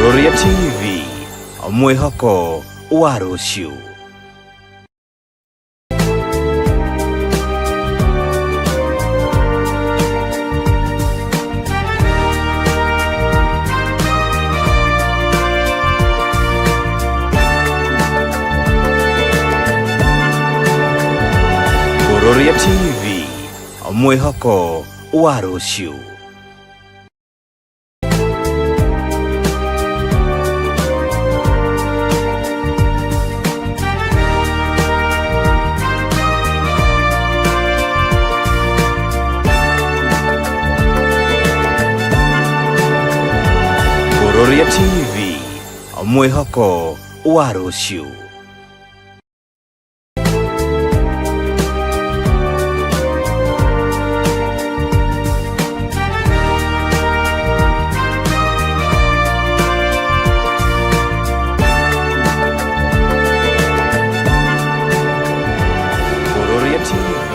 Gloria TV, mwihoko wa rũciũ. Gloria TV, mwihoko wa rũciũ. Gloria TV, mwihoko wa rũciũ. Gloria TV.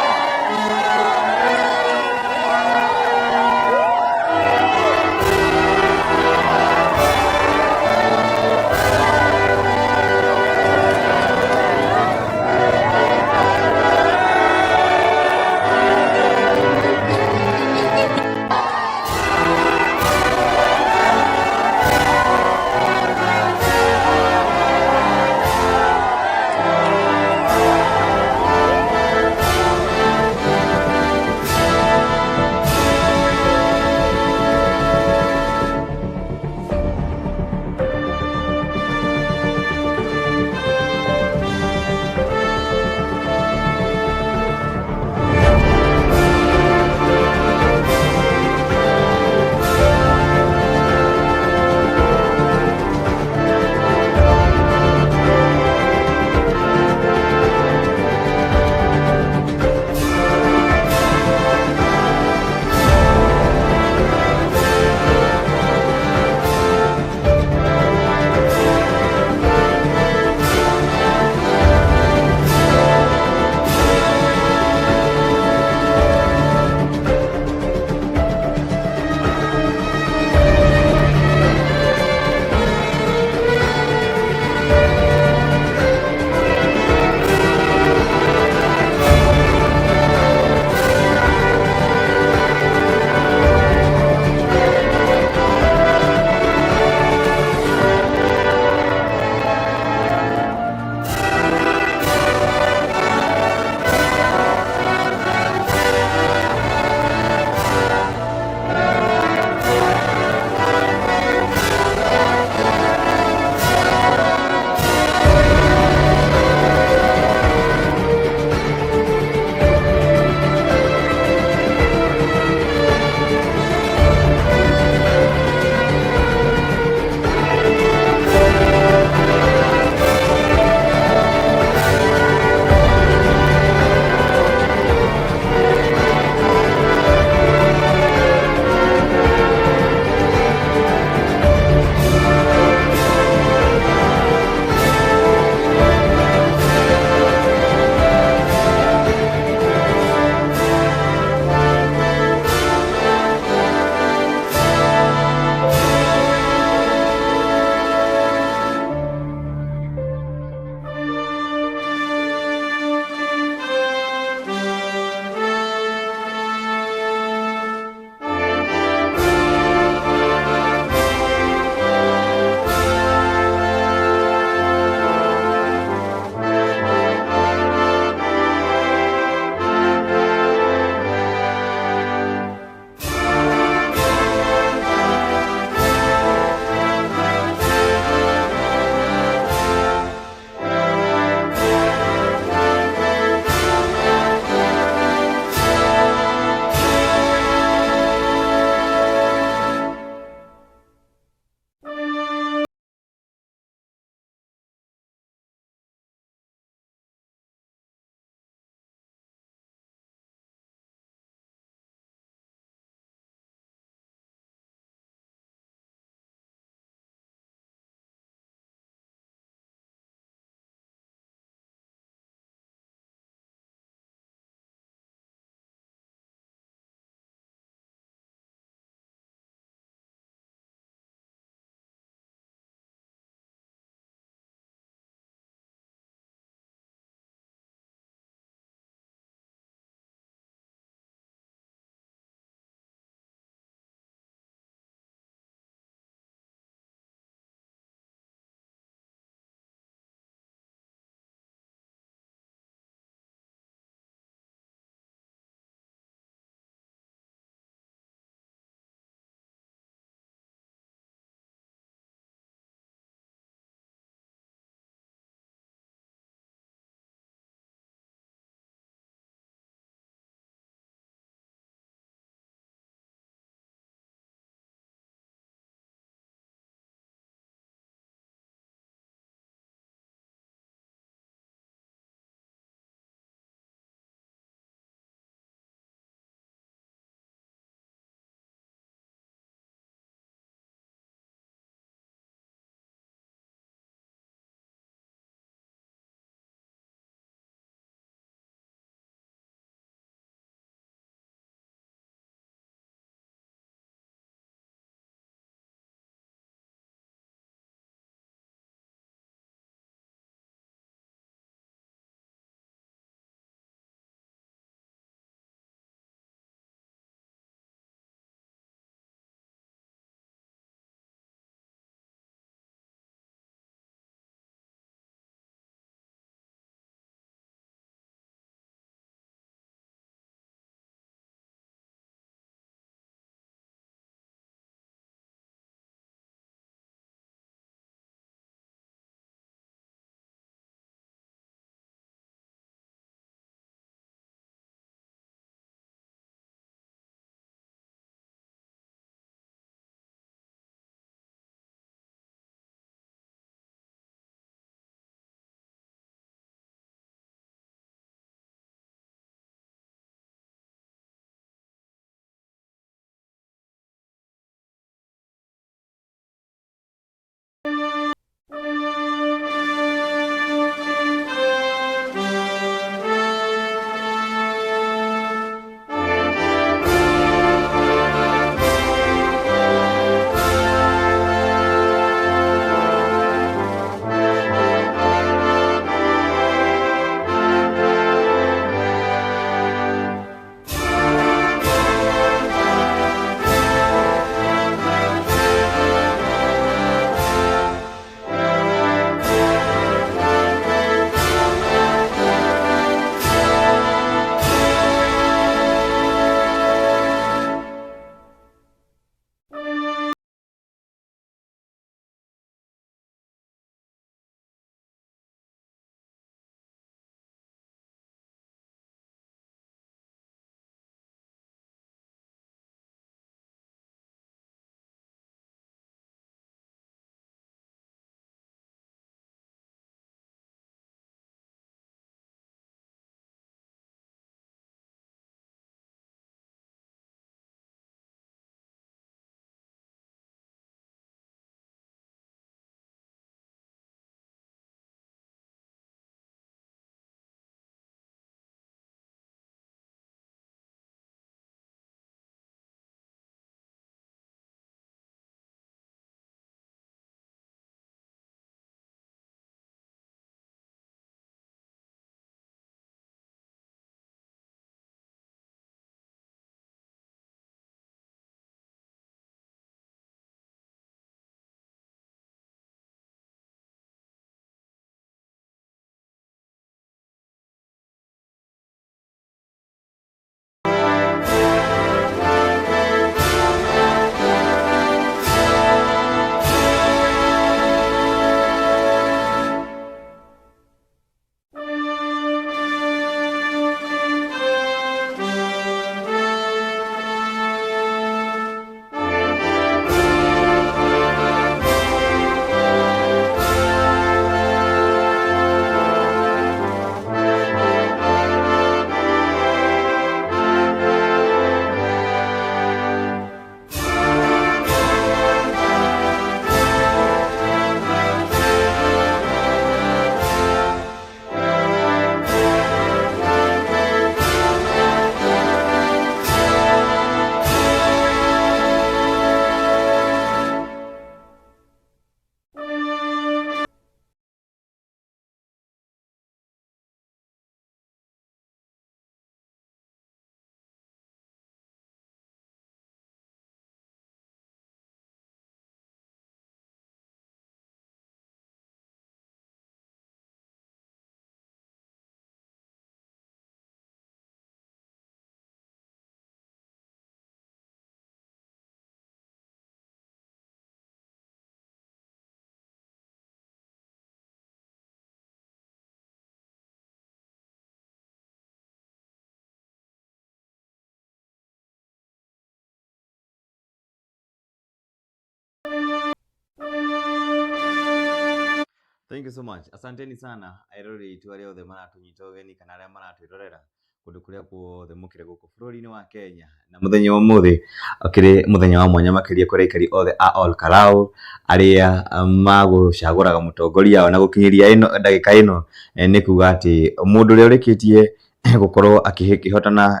Thank you so much. Asanteni sana airori itwaria othe maratunyitogeni kana aria maratwirorera kundu kuria guothe mukire guku bururi-ini wa Kenya na muthenya wa umuthi akiri muthenya wa mwanya makiria kuri aikari othe a Ol-Kalou aria magucaguraga mutongoria wao na gukinyiria ino ndagika ino ni kuga ati mundu uria urikitie gukorwo akihotana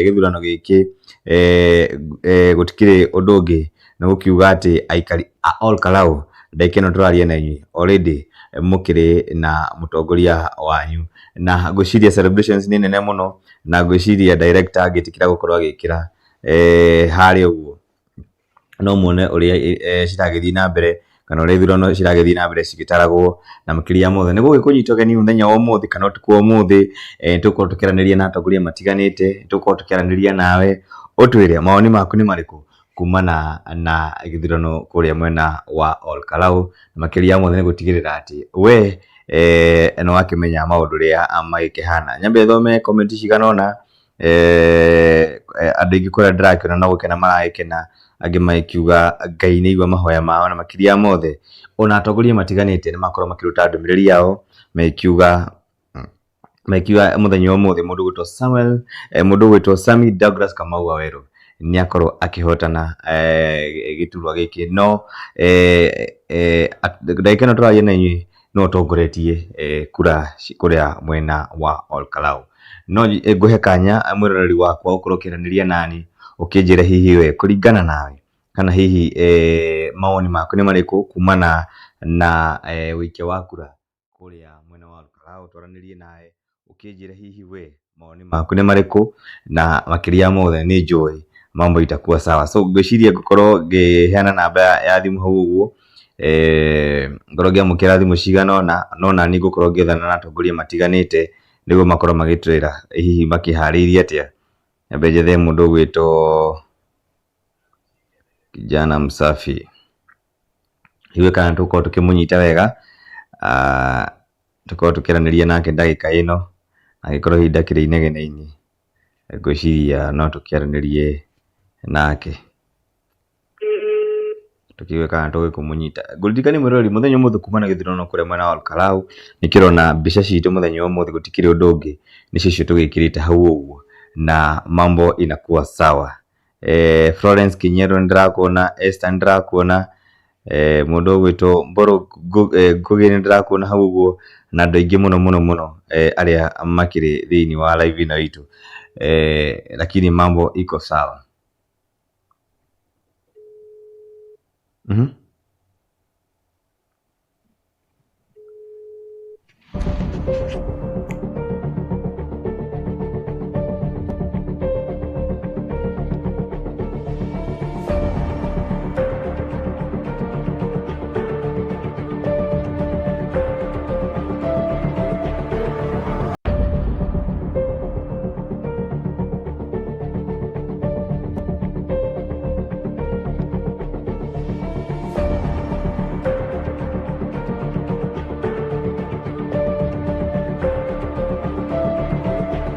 githurano giki gutikire undu ungi na gukiuga ati aikari a Ol-Kalou ndagika ino turarie na inyi already mukire na mutongoria wanyu na gwiciria celebrations ni nene muno na gwiciria director agitikira gukorwo agikira hari uguo no muone uria ciragithii na mbere kana uria ithurano ciragithii na mbere cigitaragwo na makiria mothe ni gugikunyitogeni muthenya wa umuthi kana utuku wa umuthi tukorwo tukiraniria na atongoria matiganite tukorwo tukiraniria nawe utwire maoni maku ni mariku kumana na githurano kuria mwena wa Ol-Kalou na makiria mothe ni gutigirira ati we no wakimenya maundu ria magikihana nyambe thome comment ciganona andu ingi kuria ndirakiona na gukena maragikena angi magikiuga Ngai ni igua mahoya mao na makiria mothe ona atongoria matiganite ni makorwo makiruta ndumiriri yao magikiuga muthenya umuthi mundu gwitwo Samuel mundu gwitwo Sami Douglas Kamau Waweru ni akorwo akihotana giturwa giki no ndagika ino turarie na inyi no tongoretie kura kuria mwena wa Ol-Kalou no nguhe kanya mwiroreri wakwa ukorwo kiraniria nani ukinjire hihi we kuringana nawe kana hihi maoni maku ni mariku kumana na wikia wa kura kuria mwena wa Ol-Kalou twaranirie nawe ukinjire hihi we maoni maku ni mariku na makiria mothe ni njui mambo itakuwa sawa so ngwiciria gukorwo ngiheana namba ya thimu hau uguo ngorwo ngiamukira thimu cigana no nani gukorwo ngithana na atongoria matiganite niguo makorwo magiturira hihi makihariirie atia nyambe njethe mundu gwitwo kijana msafi iwe kana tukorwo tukimunyita wega tukorwo tukiraniria nake ndagika ino agikorwo hinda kiri inegene-ini ngwiciria no tukiaranirie nake tukiwe kana tugikumunyita ngurikani mwirori muthenya umuthi kumana githurano kuria mwena wa Ol-Kalou nikirona mbica citu muthenya wa umuthi gutikire undu ungi nicio tugikirite hau uguo na mambo inakuwa sawa Florence Kinyero ndirakuona Esther ndirakuona mundu gwitwo Mboro Ngugi ndirakuona hau uguo na andu aingi muno aria makiri thiini wa live ino itu lakini mambo iko sawa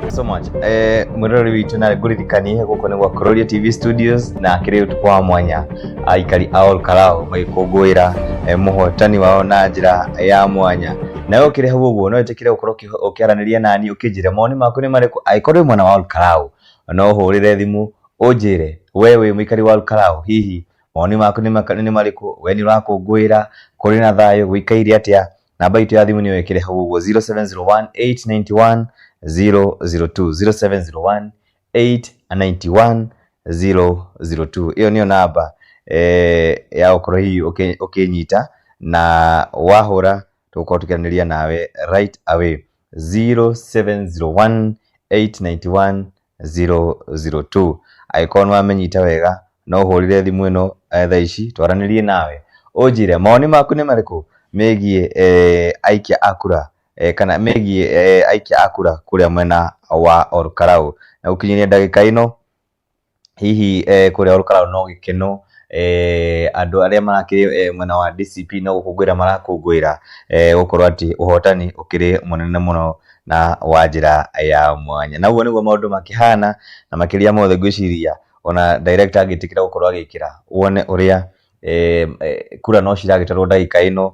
so much mwirori witu na nguririkanie guko ni gwa Kuroria TV Studios na akiri utuku wa mwanya aikari a Ol-Kalou magikungwira muhotani wao na njira ya mwanya na ukire hau uguo no itikire gukorwo ukiaraniria nani ukinjire moni maku ni mariku aikorwo mwana wa Ol-Kalou no hurire thimu unjire wewe muikari wa Ol-Kalou hihi moni maku ni mariku we ni urakungwira kuri na thayo gwikaire atia namba itu ya thimu ni wekire hau uguo 0701 891 002 0701 891 002 iyo niyo namba ya ukorwo hihi ukinyita na wahura tukorwo tukiraniria nawe right away 0701 891 002 aikorwo wamenyita wega no hurire thimu ino thaa ici twaranirie nawe unjire moni maku ni mariku megie aikia akura kana megie aikia akura kuria mwena wa Ol-Kalou na ukinyiria ndagika ino hihi kuria Ol-Kalou no gikeno andu aria marakiri mwena wa DCP no gukungwira marakungwira gukorwo ati uhotani ukiri munene muno na wa njira ya mwanya naguo niguo maundu makihana na makiria mothe gwiciria ona director agitikira gukorwo agikira wone uria kura no ciragitarwo ndagika ino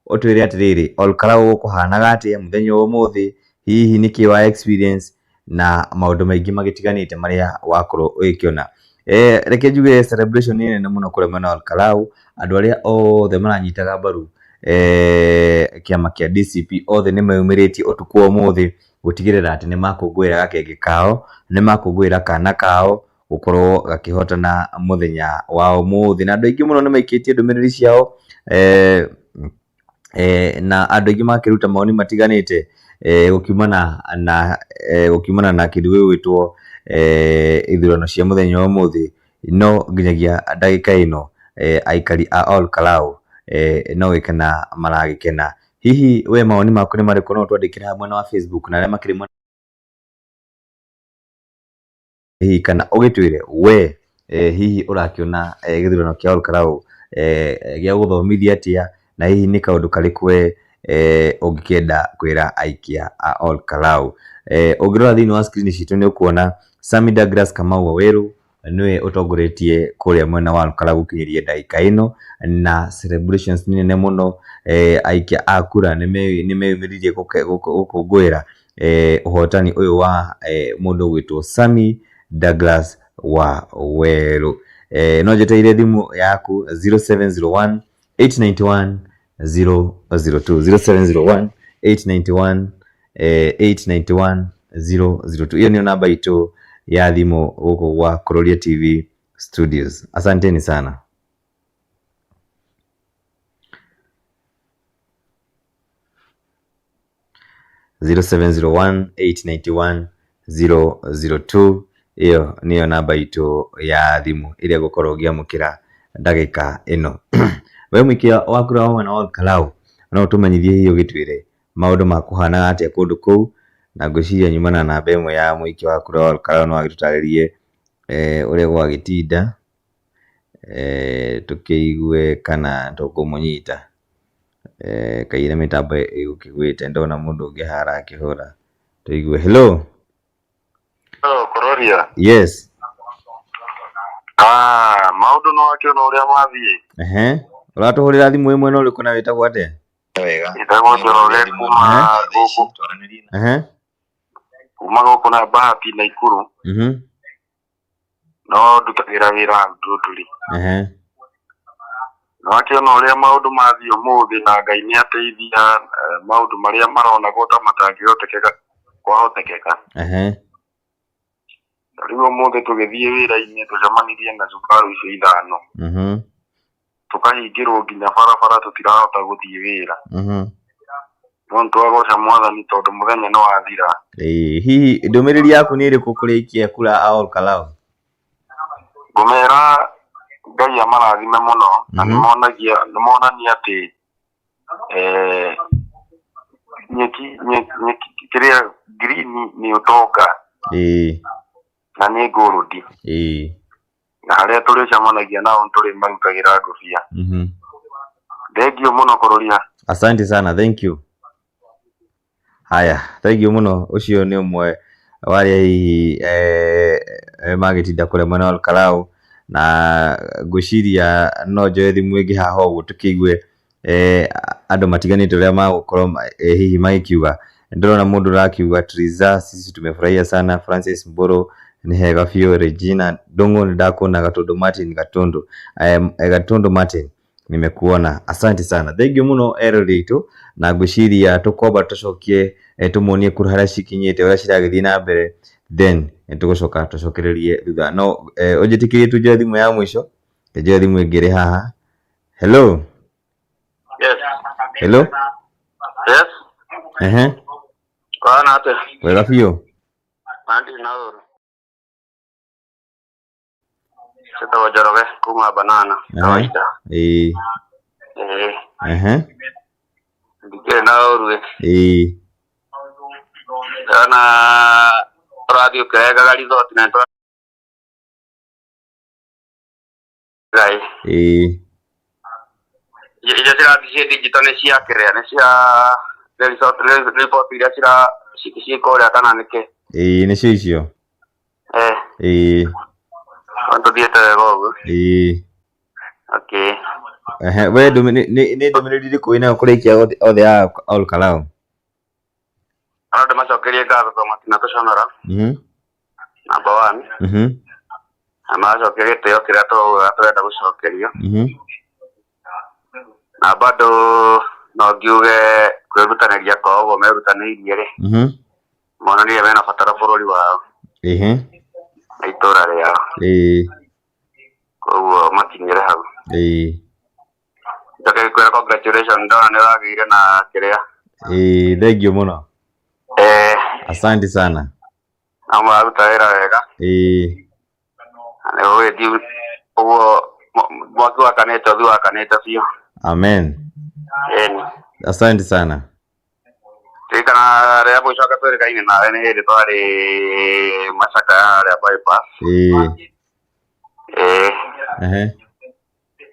otwire atiriri Ol-Kalou kuhanaga atia muthenya umuthi hihi niki wa experience na maundu maingi magitiganite maria wakorwo ugikiona. Reke njuge celebration ni nene muno kure mwena Ol-Kalou, andu aria othe maranyitaga mbaru kiama kia DCP othe ni meyumiritie utuku umuthi gutigirira ati ni makungwira gakenge kao, ni makungwira kana kao gukorwo gakihotana muthenya wa umuthi, na andu aingi muno ni maikitie ndumiriri ciao na andu aingi makiruta maoni matiganite gukiumana na kindu gwitwo ithurano cia muthenya wa umuthi, no nginyagia ndagika ino aikari a Ol-Kalou no gikena maragikena. Hihi we maoni maku ni mariko no twandikira mwena wa Facebook na aria makiri mwena hihi kana ugitwire we hihi urakiona githurano kia Ol-Kalou gia guthomithia atia, na hihi ni kaundu kariku we ungikienda kwira aikia a Ol-Kalou. Ungirora thiini wa screen citu ni ukuona Sami Douglas Kamau Waweru niwe utongoretie kuria mwena wa Ol-Kalou gukinyiria ndagika ino, na celebrations ni nene muno. Aikia a kura ni meyumiririe gukungwira uhotani uyu wa mundu gwitwo Sami Douglas Waweru. No njeteire thimu yaku 0701 891 002 0701 891 002. Hiyo ni namba itu ya thimu huko wa Kuroria TV Studios. Asanteni sana. (0701-891-002). Iyo niyo namba itu ya thimu iria gukorwo giamukira ndagika ino. We mwikia wakura wa na Ol-Kalou no tumenyithie hiyo gitwire maundu makuhana atia kundu kou, na ngwiciria nyumana na namba imwe ya mwiki wa kura wa Ol-Kalou no agitutaririe uria gwagitinda tukiigue kana tukumunyita kaire mitambo igukigwite. Ndona mundu ungi hara akihura tuigue. Hello Kuroria. Yes. Maundu no akiona uria mathie. Uratuhurira thimu imwe no uriku na witagwo atia? Wega. Itagwo Njoroge kuma guku. Kuma guku na Bahati na Ikuru. No ndutagira wira nduturi. No akiona uria maundu mathie umuthi na Ngai ni ateithia maundu maria marona gota matangihotekeka kwahotekeka. Riu umuthi tugithie wira-ini tucemanirie na cukari icio ithano. Tukahingirwo nginya barabara tutirahota guthie wira. No twagoca mwathani tondu muthenya no wathira. Hihi ndumiriri yaku ni iriku kurikia kura a Ol-Kalou? Ngumera Ngai amarathime muno na nimonania ati nyeki kiria green ni utonga na ni gold na haria turicemanagia nao turi marutagira ngobia. Thengio muno Kuroria. Asante sana, thank you. Haya, thank you muno. Ucio ni umwe waria hihi magitinda kuria mwena wa Ol-Kalou, na ngwiciria no njoe thimu ingi haha uguo tukiigue andu matiganite uria magukorwo hihi magikiuga. Ndorona mundu urakiuga Triza, sisi tumefurahia sana. Francis Mboro ni hega fio. Regina Dongo ni ndakona. Gatondo Martin Gatondo Martin nimekuona, asante sana, thank you muno erorito, na ngwiciria tukoba tucokie tumuonie kuri haria cikinyite uria ciragithie na mbere, then tugucoka tucokererie thutha. No ujitikirie tuje thimu ya mwisho, tuje thimu ingire haha. Hello. Yes. Hello. Yes. Kana ate. Wega fio. Andi nauru. Sita Njoroge kuma Banana. Kawaida. Ndike nauru. Kana radio kega gali dot na to. Gai. Ye sira digital ne sia krea ne sia report ya sira sikiko ya kana neke. Ne cio. ¿Cuántos días te debo? Sí. Ok. we ni ndumĩrĩri ĩrĩkũ ĩna kũrĩkia othe ya Ol-Kalou? Arada macokerie ngatho to matina tuconora. Number 1. Amacokerie teo kĩrĩa tũrenda gũcokerio. Na bado no ngiuge kwĩrutanĩria kwao ũguo merutanĩirie rĩ. Monanie mena batara bũrũri wao. Na itũra rĩao. Koguo makinyĩre hau. Njoke kwĩra congratulations ndona nĩũragĩire na kĩrĩa. Thank you mũno. Asante sana. Na mwaruta wĩra wega. Na ũgĩthiĩ ũguo mwaki wakanĩte ũthiĩ wakanĩte biũ. Amen. Asante sana. Kana rĩa mũicoka twĩrĩgaine nawe nĩ hĩndĩ twarĩ Macaka harĩa bypass.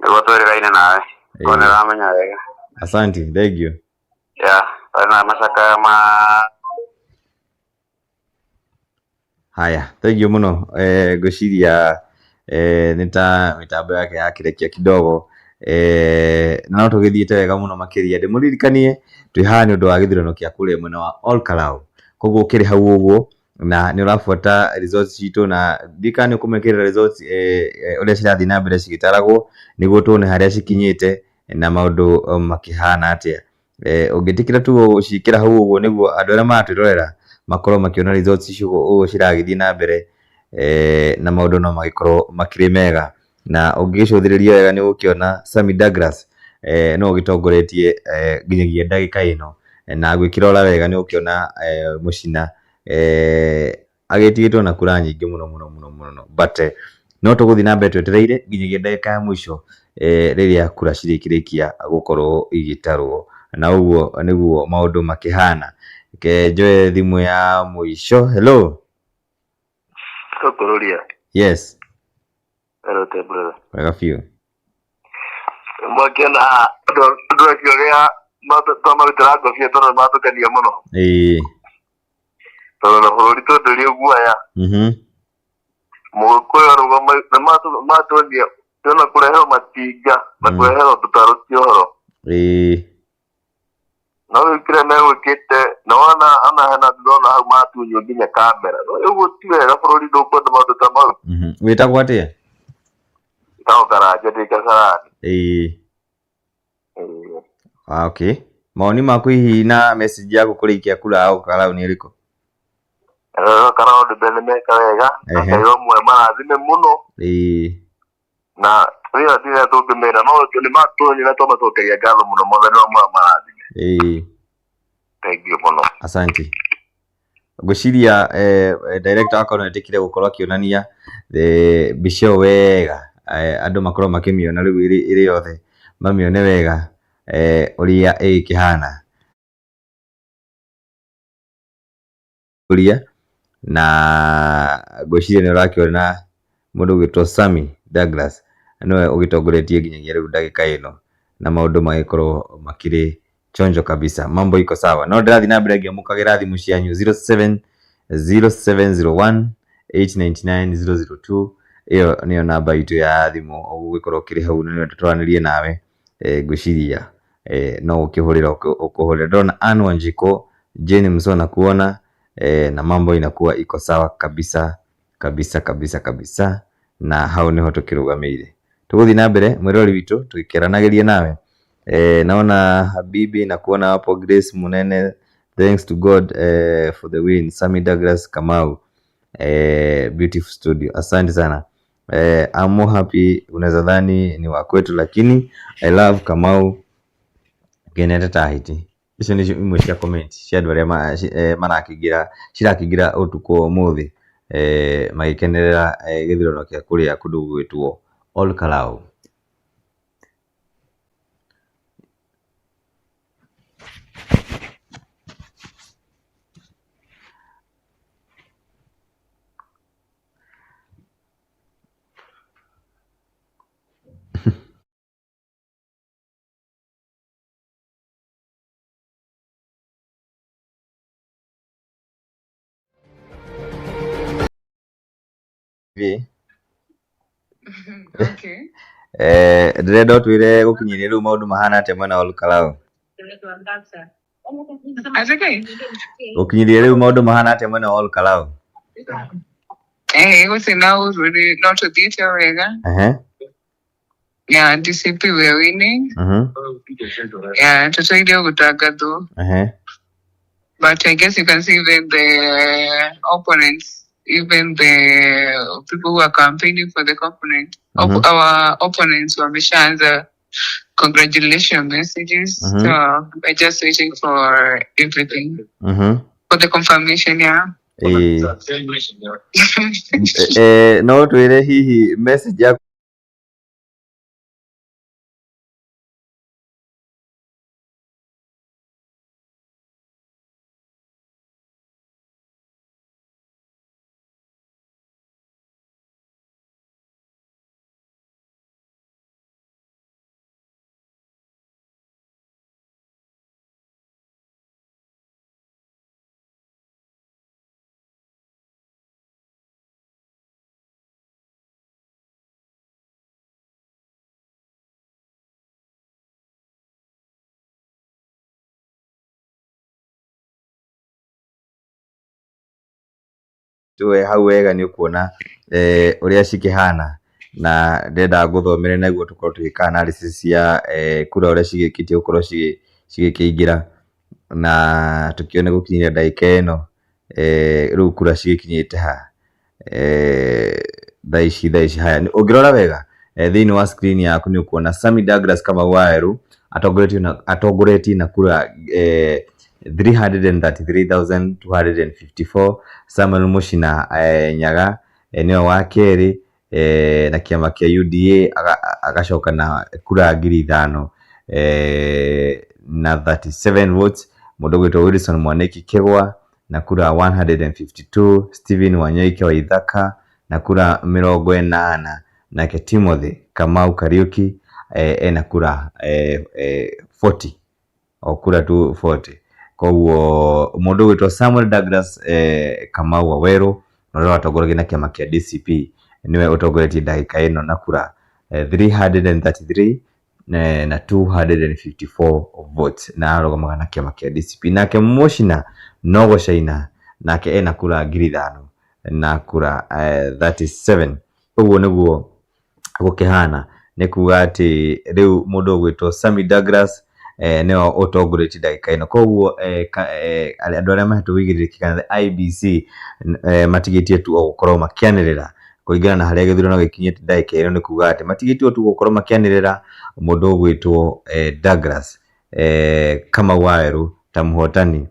Nĩguo twĩrĩgaine nawe. Koguo nĩũramenya wega. Asante, thank you. Na Macaka Haya, thank you mũno. Ngwĩciria nĩ ta mĩtambo yake yakĩrekia kidogo. Na no tũgĩthiĩte wega mũno makĩria. Ndĩmũririkanie twĩ haha nĩ ũndũ wa gĩthurano kĩa kũrĩa mwena wa Ol-Kalou. Koguo ũkĩrĩ hau ũguo na nĩ ũrabuata results citũ na ndikane kũmekĩrĩra results ũrĩa cirathiĩ na mbere cigĩtaragwo nĩguo tuone harĩa cikinyĩte na maũndũ makĩhana atĩa. Ũngĩtĩkĩra tu gũciĩkĩra hau ũguo nĩguo andũ arĩa maratwĩrorera makorwo makĩona results icio ũguo ciragĩthiĩ na mbere na maũndũ no magĩkorwo makĩrĩ mega. Na ũngĩgĩcũthĩrĩria wega nĩ ũgũkĩona Sammy Douglas no ũgĩtongoretie nginyagia ndagĩka ĩno, na gwĩkĩrora wega nĩ ũgũkĩona mũcina agĩtigĩtwo na kura nyingĩ mũno but no tũgũthiĩ na mbere twetereire nginyagia ndagĩka ya mũico rĩrĩa kura cirĩkĩrĩkia gũkorwo igĩtarwo, na ũguo nĩguo maũndũ makĩhana. Njoe thimũ ya mũico. Hello. Tokururia. Yes. Hello brother. Wega biũ. Mwakĩona andũ acio rĩa twamarutĩra ngobia tondũ nĩmatukania mũno. Tondũ na bũrũri twenderio guoya. Mũgĩkũyũ arauga nĩmatuonia tuona kũreherwo matinga na kũreherwo tũtarũ cia ũhoro. No wĩkĩre megwĩkĩte na wona hena ndĩrona hau matunywo nginya kamera. Ũguo ti wega, bũrũri ndũkwenda maũndũ ta mau. Wĩtagwo atĩa? Wĩtagwo Karanja ndĩ Kasarani. Okay. Maoni maku hihi na message yaku kũrĩkia kura ya Ol-Kalou nĩ ĩrĩkũ? Karaundi mbere meka wega. Ngai ũmwe marathime mũno. Na rĩrĩa ndĩrĩa tũngĩmera no nĩmatuonia na twamacokeria ngatho mũno mothe nĩo marathime. Thank you mũno. Asante. Ngwĩciria director wako no etĩkire gũkorwo akĩonania mbica wega, andũ makorwo makĩmĩona rĩu ĩrĩ yothe mamĩone wega ũrĩa ĩkĩhana. Na ngwĩciria nĩ ũrakĩona mũndũ ũgwĩtwo Sammy Douglas nĩwe ũgĩtongoretie nginyagia rĩu ndagĩka ĩno na maũndũ magĩkorwo makĩrĩ chonjo kabisa. Mambo iko sawa. No ndĩrathiĩ na mbere ngĩamũkagĩra thimũ cianyu 07070899 ĩyo nĩyo namba itũ ya thimũ ũgũgĩkorwo ũkĩrĩ hau na nĩyo tũtwaranĩrie nawe. Ngwĩciria no ũkĩhũrĩra ũkũhũrĩra. Ndona Anne Wanjiko, Jane Msona kuona na mambo inakuwa iko sawa kabisa kabisa kabisa kabisa, na hau niho tukĩrũgamĩire. Tũgũthiĩ na mbere mwĩrori witũ tũgĩkĩranagĩria nawe. Naona Habibi na kuona hapo, Grace Munene, thanks to God for the win. Sammy Douglas Kamau, beautiful studio, asante sana. I'm more happy, unaweza dhani ni wa kwetu lakini I love Kamau genete tahiti. Icio nĩ imwe cia comment cia andũ arĩa cirakĩgira ũtukũ ũmũthĩ magĩkenerera gĩthurano kĩa kũrĩa kũndũ gwĩtwo Ol-Kalou. Okay. Ndĩrenda ũtwĩre gũkinyĩria rĩu maũndũ mahana atĩa mwena wa Ol-Kalou. Gũkinyĩria rĩu maũndũ mahana atĩa mwena wa Ol-Kalou. Gũtirĩ na ũru no tũthiĩte wega. Yeah, DCP we are winning. Yeah, tutaithio gũtangathwo. But I guess you can see even the opponents, even the people who are campaigning for the component, our opponents wameshaanza congratulation messages. So we're just waiting for everything. For the confirmation, yeah. No twire hihi message ya tuwe hau wega ni ukuona uria cikihana na ndenda nguthomere naguo tukorwo tugika analysis ya kura uria cigikitie gukorwo cigikiingira na tukione gukinyira ndagika ino riu kura cigikinyite ha thaici haya ungirora wega thiini wa screen yaku ni ukuona Sami Douglas Kamau Waweru atongoretie na kura 333,254. Samuel Mushina Nyaga niwe wa keri na kiama kia UDA agacoka na kura 5,000 na 37 votes. Mundu gwitwo Wilson Mwaniki Kegwa na kura 152. Stephen Wanyoike wa Ithaka na kura 80 nake Timothy Kamau Kariuki na kura 40 o kura tu 40. Koguo mundu gwitwo Samuel Douglas Kamau Waweru no atongoragia na kiama kia DCP niwe utongoretie ndagika ino na kura 333 na 254 votes na arogamaga na kiama kia DCP. Nake Mushina no gucaina nake ena kura 5,000 na kura 37. Koguo niguo gukihana ni kuga ati riu mundu gwitwo Sami Douglas niwe utongoretie ndagika ino. Koguo andu aria mahetwo wigiriki kana IBC matigitie tu gukorwo makianirira kuringana na haria githurano gikinyite ndagika ino ni kuga ati matigitie tu gukorwo makianirira mundu gwitwo Douglas Kamau Waweru ta muhotani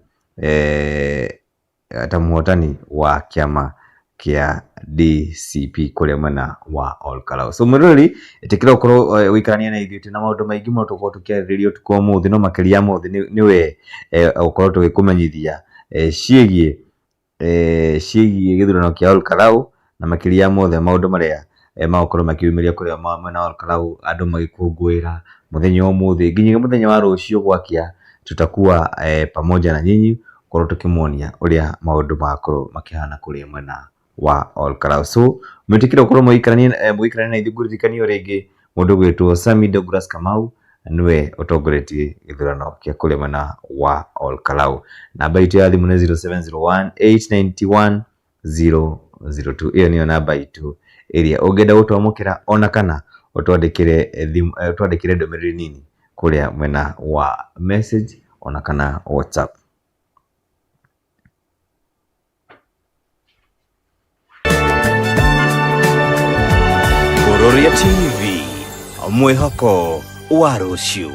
wa kiama kia DCP kuria mwena wa Ol-Kalou. So mururi itikira ukorwo wikarania na ithuĩ na maundu maingi mo tukorwo tukiarĩrĩria tuko muthi no makiria muthi niwe ukorwo tugikumenyithia ciĩgie githurano kia Ol-Kalou na makiria mothe maundu maria magukorwo makiumiria kuria mwena wa Ol-Kalou andu magikungwira muthenya umuthi nginya muthenya wa rucio gwakia tutakuwa pamoja na nyinyi korwo tukimuonia uria maundu makorwo makihana kuria mwena wa Ol-Kalou. So mwitikire ukorwo muikarania na ithuĩ ngũririkanio ringi mundu gwitwo Sami Douglas Kamau niwe utongoretie githurano kia kuria mwena wa Ol-Kalou. Namba itu ya thimu ni 0701891002. iyo niyo namba itu iria ungenda gutwamukira ona kana utwandikire ndumiriri nini kuria mwena wa message ona kana WhatsApp. Kuroria TV, mwihoko wa ruciu.